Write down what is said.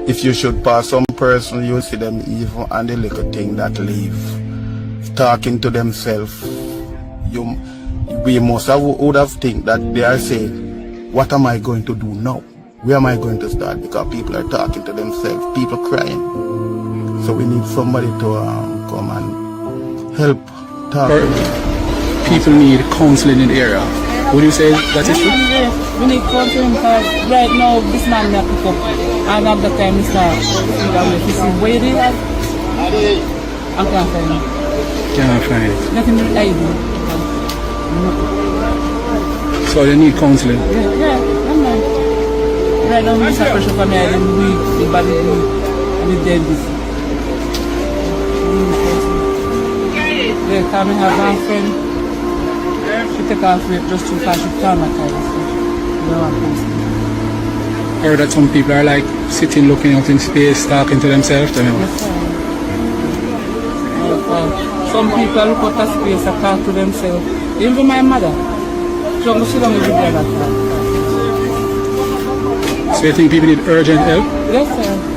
If you should pass some person, you see them evil and the little thing that leave. Talking to themselves. We must have would have think that they are saying, what am I going to do now? Where am I going to start? Because people are talking to themselves, people crying. So we need somebody to come and help talk to them. People need counseling in the area. Would you say that is true? Yes, we need counseling because right now this man may pick up and at the time he start to see where they are. I can't find it. Can't find it. Nothing to hide. So they need counseling. Yeah, I'm like, right now we suffer from me, I didn't weak, the body weak, and the dead this. Yeah, come and have one friend. She take off it just to pass it down my car. I heard that some people are like sitting looking out in space, talking to themselves. Yes, sir. Some people look out at space and talk to themselves. Even my mother. She don't sit down with the So you think people need urgent help? Yes, sir.